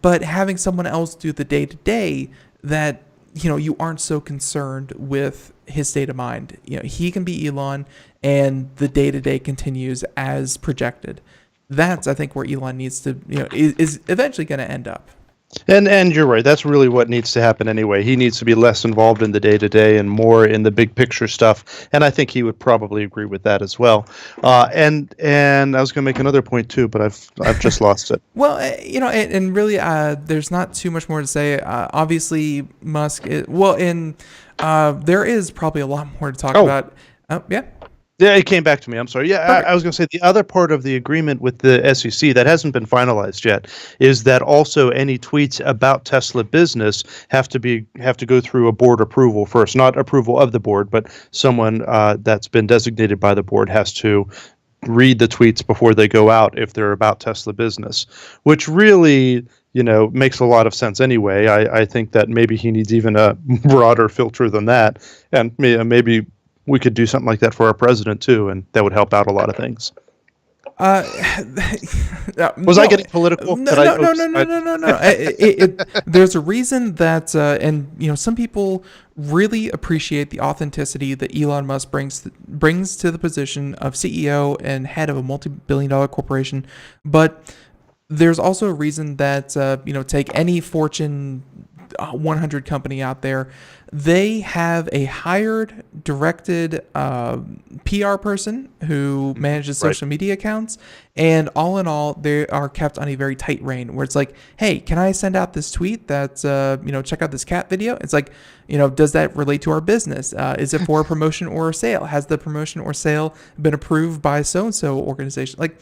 but having someone else do the day-to-day that, you aren't so concerned with his state of mind. He can be Elon and the day-to-day continues as projected. That's, I think, where Elon needs to, is eventually going to end up. And you're right. That's really what needs to happen anyway. He needs to be less involved in the day-to-day and more in the big picture stuff. And I think he would probably agree with that as well. And I was going to make another point too, but I've just lost it. Well, and really, there's not too much more to say. Obviously, Musk. There is probably a lot more to talk about. Yeah. Yeah, it came back to me. I'm sorry. Yeah, I was going to say the other part of the agreement with the SEC that hasn't been finalized yet is that also any tweets about Tesla business have to go through a board approval first, not approval of the board, but someone that's been designated by the board has to read the tweets before they go out if they're about Tesla business, which really makes a lot of sense anyway. I think that maybe he needs even a broader filter than that, and maybe we could do something like that for our president too, and that would help out a lot of things. Was I getting political? No. There's a reason that, and some people really appreciate the authenticity that Elon Musk brings to the position of CEO and head of a multi-billion-dollar corporation, but there's also a reason that take any Fortune 100 company out there, they have a hired, directed PR person who manages social media accounts, and all in all, they are kept on a very tight rein. Where it's like, hey, can I send out this tweet that check out this cat video? It's like, does that relate to our business? Is it for a promotion or a sale? Has the promotion or sale been approved by so and so organization? Like,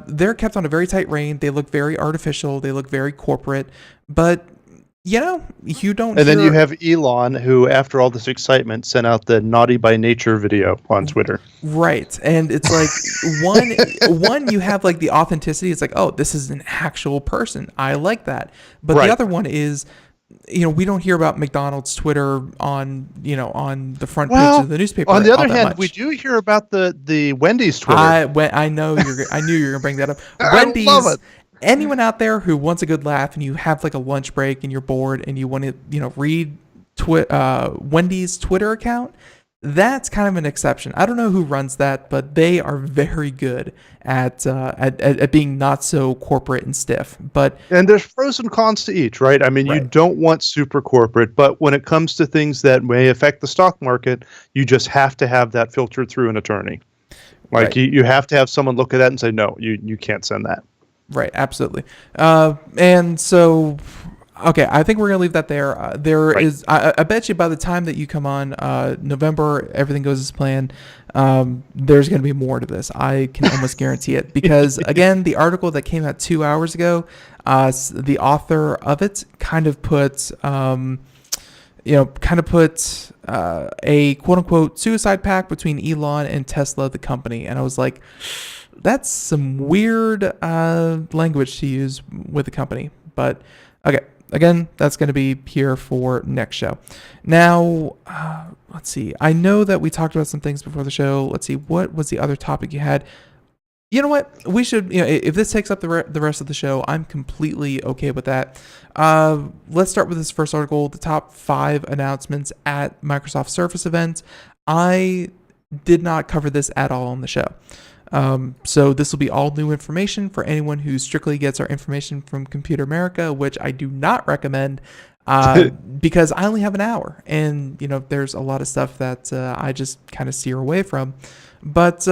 they're kept on a very tight rein. They look very artificial. They look very corporate, but you don't. And then you have Elon, who, after all this excitement, sent out the "Naughty by Nature" video on Twitter. Right, and it's like one you have like the authenticity. It's like, oh, this is an actual person. I like that. But the other one is, we don't hear about McDonald's Twitter on the front page of the newspaper. On the other hand, we do hear about the Wendy's Twitter. I knew you were gonna bring that up. Wendy's. I love it. Anyone out there who wants a good laugh and you have like a lunch break and you're bored and you want to, read Wendy's Twitter account, that's kind of an exception. I don't know who runs that, but they are very good at being not so corporate and stiff. And there's pros and cons to each, right? I mean, you don't want super corporate, but when it comes to things that may affect the stock market, you just have to have that filtered through an attorney. Like you have to have someone look at that and say, no, you can't send that. Right, absolutely. And so, okay, I think we're going to leave that there. Is, I bet you by the time that you come on November, everything goes as planned. There's going to be more to this. I can almost guarantee it. Because, again, the article that came out 2 hours ago, the author of it kind of puts, kind of put a quote unquote suicide pact between Elon and Tesla, the company. And I was like, that's some weird language to use with the company. But okay, again, that's going to be here for next show. Now, let's see. I know that we talked about some things before the show. Let's see. What was the other topic you had? You know what? We should, if this takes up the rest of the show, I'm completely okay with that. Let's start with this first article, the top 5 announcements at Microsoft Surface event. I did not cover this at all on the show. So this will be all new information for anyone who strictly gets our information from Computer America, which I do not recommend because I only have an hour. And, there's a lot of stuff that I just kind of steer away from. But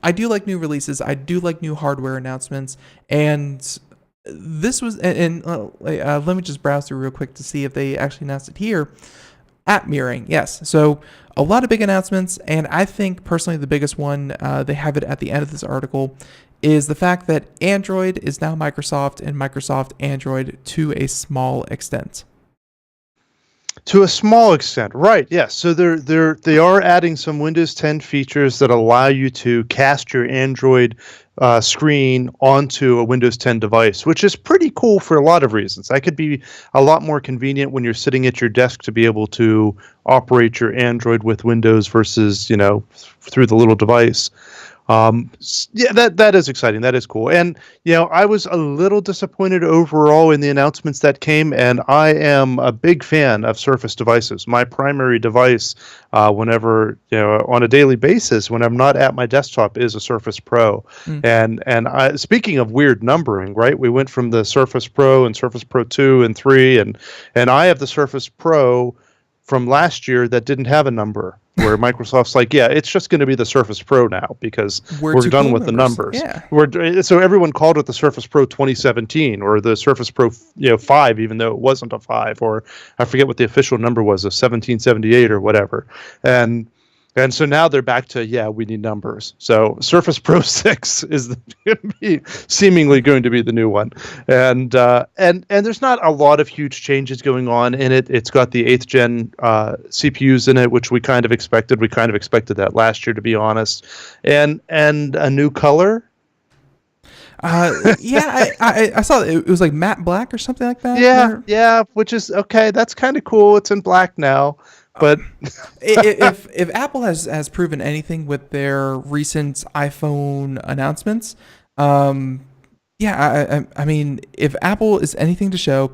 I do like new releases. I do like new hardware announcements. And this was, let me just browse through real quick to see if they actually announced it here. App mirroring, yes. So a lot of big announcements. And I think personally the biggest one, they have it at the end of this article, is the fact that Android is now Microsoft and Microsoft Android to a small extent. To a small extent, right? Yes. So they are adding some Windows 10 features that allow you to cast your Android screen onto a Windows 10 device, which is pretty cool for a lot of reasons. That could be a lot more convenient when you're sitting at your desk to be able to operate your Android with Windows versus through the little device. That is exciting. That is cool. And, I was a little disappointed overall in the announcements that came, and I am a big fan of Surface devices. My primary device, whenever, on a daily basis, when I'm not at my desktop, is a Surface Pro. And speaking of weird numbering, right, we went from the Surface Pro and Surface Pro 2 and 3, and I have the Surface Pro from last year that didn't have a number, where Microsoft's like, yeah, it's just going to be the Surface Pro now because we're done with the numbers. Yeah. So everyone called it the Surface Pro 2017 or the Surface Pro 5, even though it wasn't a 5, or I forget what the official number was, a 1778 or whatever. And so now they're back to, we need numbers. So Surface Pro 6 is seemingly going to be the new one. And there's not a lot of huge changes going on in it. It's got the 8th gen CPUs in it, which we kind of expected. We kind of expected that last year, to be honest. And a new color. I saw it was like matte black or something like that. Yeah, which is okay. That's kind of cool. It's in black now. But if Apple has proven anything with their recent iPhone announcements, I mean, if Apple is anything to show,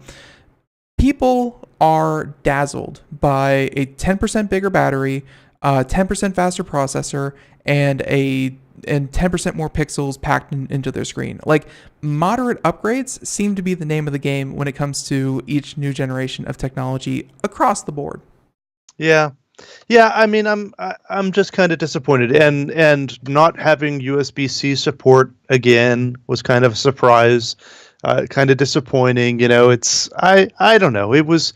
people are dazzled by a 10% bigger battery, 10% faster processor, and 10% more pixels packed into their screen. Like, moderate upgrades seem to be the name of the game when it comes to each new generation of technology across the board. Yeah. I mean, I'm just kind of disappointed, and not having USB-C support again was kind of a surprise, kind of disappointing. It's I don't know. It was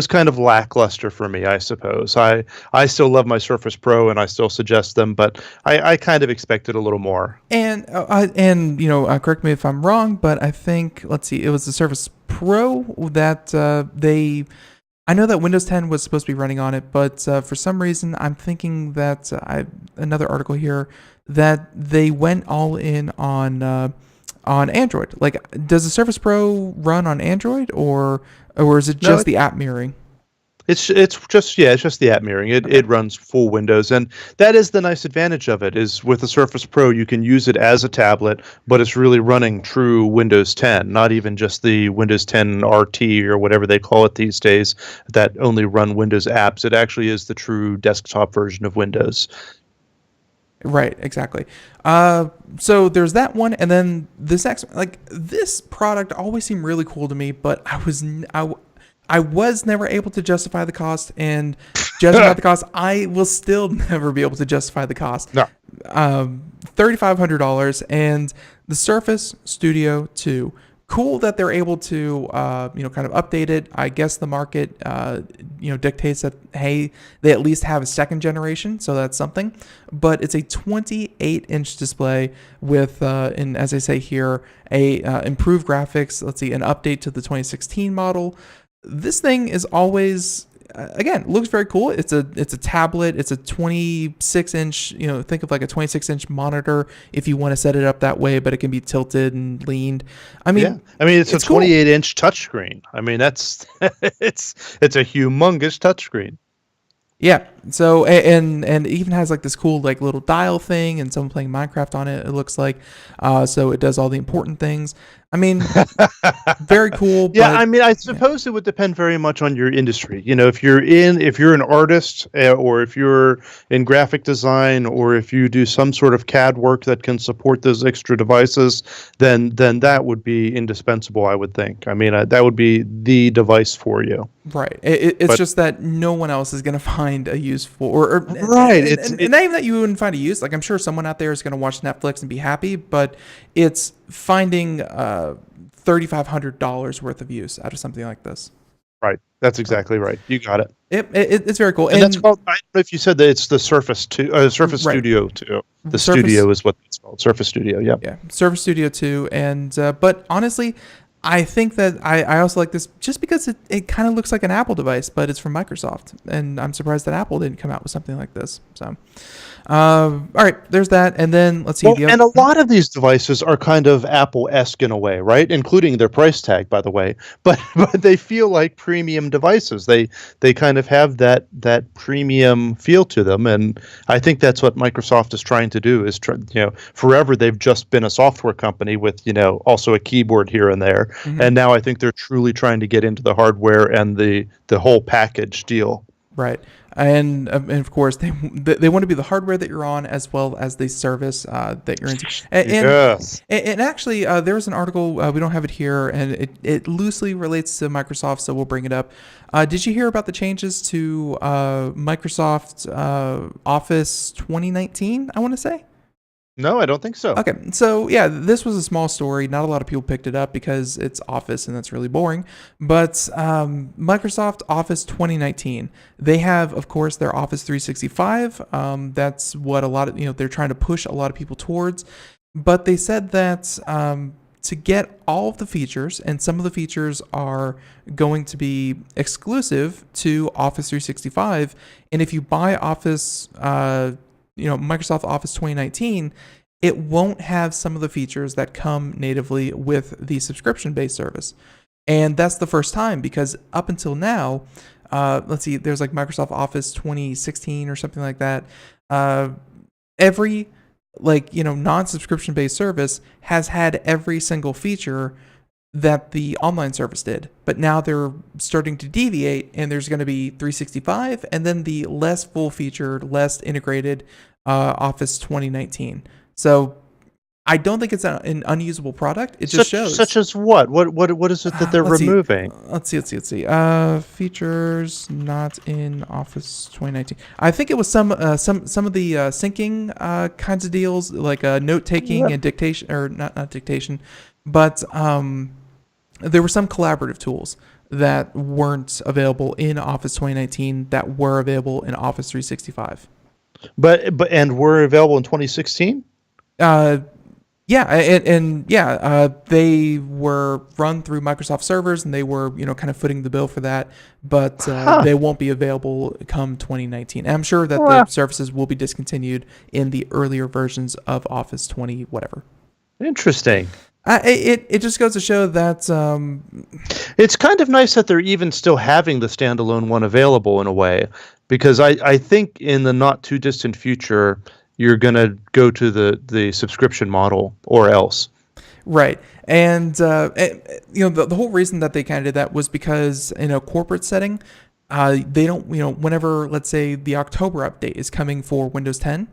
kind of lackluster for me, I suppose. I still love my Surface Pro and I still suggest them, but I kind of expected a little more. And correct me if I'm wrong, but I think it was the Surface Pro that I know that Windows 10 was supposed to be running on it, but for some reason, I'm thinking that another article here that they went all in on Android. Like, does the Surface Pro run on Android, or is it just the app mirroring? It's just the app mirroring. It runs full Windows, and that is the nice advantage of it. Is with the Surface Pro, you can use it as a tablet, but it's really running true Windows 10, not even just the Windows 10 RT or whatever they call it these days that only run Windows apps. It actually is the true desktop version of Windows. Right, exactly. So there's that one, and then this next, this product always seemed really cool to me, but I was never able to justify the cost, and judging by the cost, I will still never be able to justify the cost. No. $3,500, and the Surface Studio 2. Cool that they're able to, kind of update it. I guess the market, dictates that, hey, they at least have a second generation, so that's something. But it's a 28-inch display with, and as I say here, improved graphics. Let's see, an update to the 2016 model. This thing is always again, looks very cool. It's a tablet. It's a 26-inch. Think of like a 26-inch monitor if you want to set it up that way, but it can be tilted and leaned. It's a cool. 28-inch touchscreen. I mean, that's it's a humongous touchscreen. Yeah. So and it even has like this cool like little dial thing, and someone playing Minecraft on it. It looks like, so it does all the important things. I mean, very cool. Yeah, but, I suppose it would depend very much on your industry. If you're an artist, or if you're in graphic design, or if you do some sort of CAD work that can support those extra devices, then that would be indispensable, I would think. I mean, that would be the device for you. Right. It's just that no one else is going to find a use for, right. And not even that you wouldn't find a use. Like, I'm sure someone out there is going to watch Netflix and be happy, but it's finding $3,500 worth of use out of something like this. Right. That's exactly right. You got it. It's very cool. And that's called, I don't know if you said that it's the Surface 2, Surface right. Studio 2. The Surface, Studio is what it's called. Surface Studio. Yep. Yeah. Surface Studio 2. And, but honestly, I think that I also like this just because it kind of looks like an Apple device, but it's from Microsoft. And I'm surprised that Apple didn't come out with something like this. So, all right, there's that. And then let's see. And a lot of these devices are kind of Apple-esque in a way, right? Including their price tag, by the way. But they feel like premium devices. They kind of have that premium feel to them. And I think that's what Microsoft is trying to do. Forever they've just been a software company with, also a keyboard here and there. Mm-hmm. And now I think they're truly trying to get into the hardware and the whole package deal. Right. And of course, they want to be the hardware that you're on as well as the service that you're into. Yes. And actually, there was an article, we don't have it here, and it loosely relates to Microsoft, so we'll bring it up. Did you hear about the changes to Microsoft Office 2019, I want to say? No, I don't think so. Okay, so yeah, this was a small story. Not a lot of people picked it up because it's Office and that's really boring. But Microsoft Office 2019, they have, of course, their Office 365. That's what a lot of, they're trying to push a lot of people towards. But they said that to get all of the features, and some of the features are going to be exclusive to Office 365. And if you buy Office Microsoft Office 2019, it won't have some of the features that come natively with the subscription-based service. And that's the first time, because up until now, let's see, there's like Microsoft Office 2016 or something like that. Every non-subscription based service has had every single feature that the online service did, but now they're starting to deviate, and there's going to be 365 and then the less full-featured, less integrated Office 2019. So I don't think it's an unusable product. It just shows. Such as what? What is it that they're removing? Let's see. Features not in Office 2019. I think it was some of the syncing kinds of deals, like note taking and dictation, or not dictation, but there were some collaborative tools that weren't available in Office 2019 that were available in Office 365. But were available in 2016? They were run through Microsoft servers, and they were, kind of footing the bill for that, but they won't be available come 2019. And I'm sure that the services will be discontinued in the earlier versions of Office 20 whatever. Interesting. It just goes to show that it's kind of nice that they're even still having the standalone one available in a way, because I think in the not too distant future you're going to go to the subscription model or else. Right. And the whole reason that they kind of did that was because in a corporate setting, they don't, whenever, let's say, the October update is coming for Windows 10,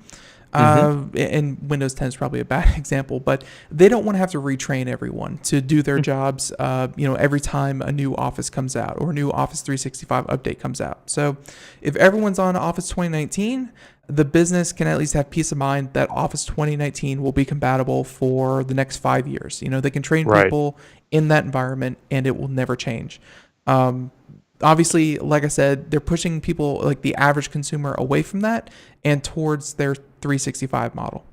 and Windows 10 is probably a bad example, but they don't want to have to retrain everyone to do their jobs, every time a new Office comes out or a new Office 365 update comes out. So if everyone's on Office 2019, the business can at least have peace of mind that Office 2019 will be compatible for the next 5 years. They can train people in that environment, and it will never change. Obviously, like I said, they're pushing people, like the average consumer, away from that and towards their 365 model.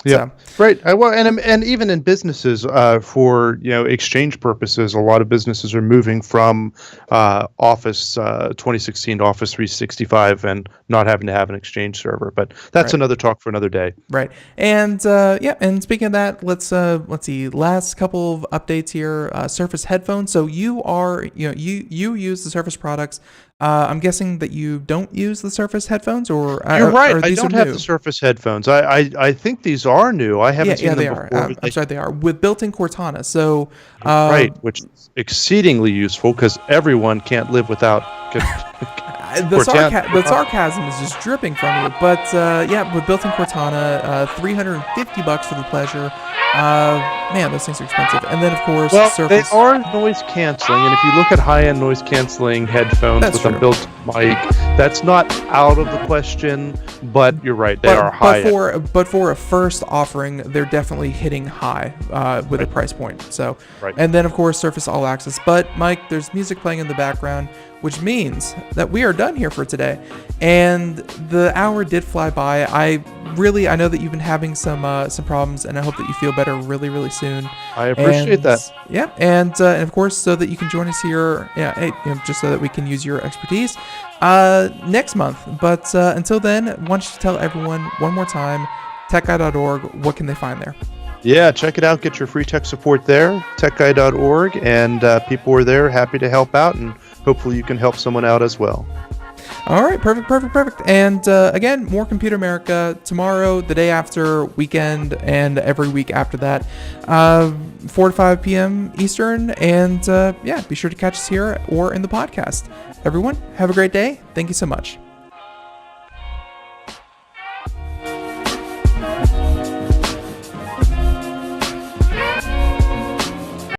Yeah, right. Well, and even in businesses, for exchange purposes, a lot of businesses are moving from Office 2016 to Office 365 and not having to have an Exchange server. But that's another talk for another day. Right. And and speaking of that, let's see. Last couple of updates here. Surface headphones. So you use the Surface products. I'm guessing that you don't use the Surface headphones, or You're right. or I these don't are have new? the Surface headphones. I think these are new. I haven't seen they them are. before. I'm sorry, they are with built-in Cortana. So Right, which is exceedingly useful because everyone can't live without. the sarcasm is just dripping from you. But with built-in Cortana, $350 for the pleasure. Man, those things are expensive. And then of course, Well, Surface. they are noise canceling, and if you look at high-end noise canceling headphones That's with true. a built mic, that's not out of the question. But you're right, they are high. But for a first offering, they're definitely hitting high with a price point. So, Right. and then of course Surface All Access. But Mike, there's music playing in the background, which means that we are done here for today. And the hour did fly by. I know that you've been having some problems, and I hope that you feel better really, really soon. I appreciate that. Yeah, and of course, so that you can join us here, just so that we can use your expertise next month. But until then, why don't you tell everyone one more time, techguy.org, what can they find there? Yeah, check it out. Get your free tech support there, techguy.org, and people are there happy to help out, and hopefully you can help someone out as well. All right, perfect. And again, more Computer America tomorrow, the day after, weekend, and every week after that, 4 to 5 p.m. Eastern. And be sure to catch us here or in the podcast. Everyone, have a great day. Thank you so much.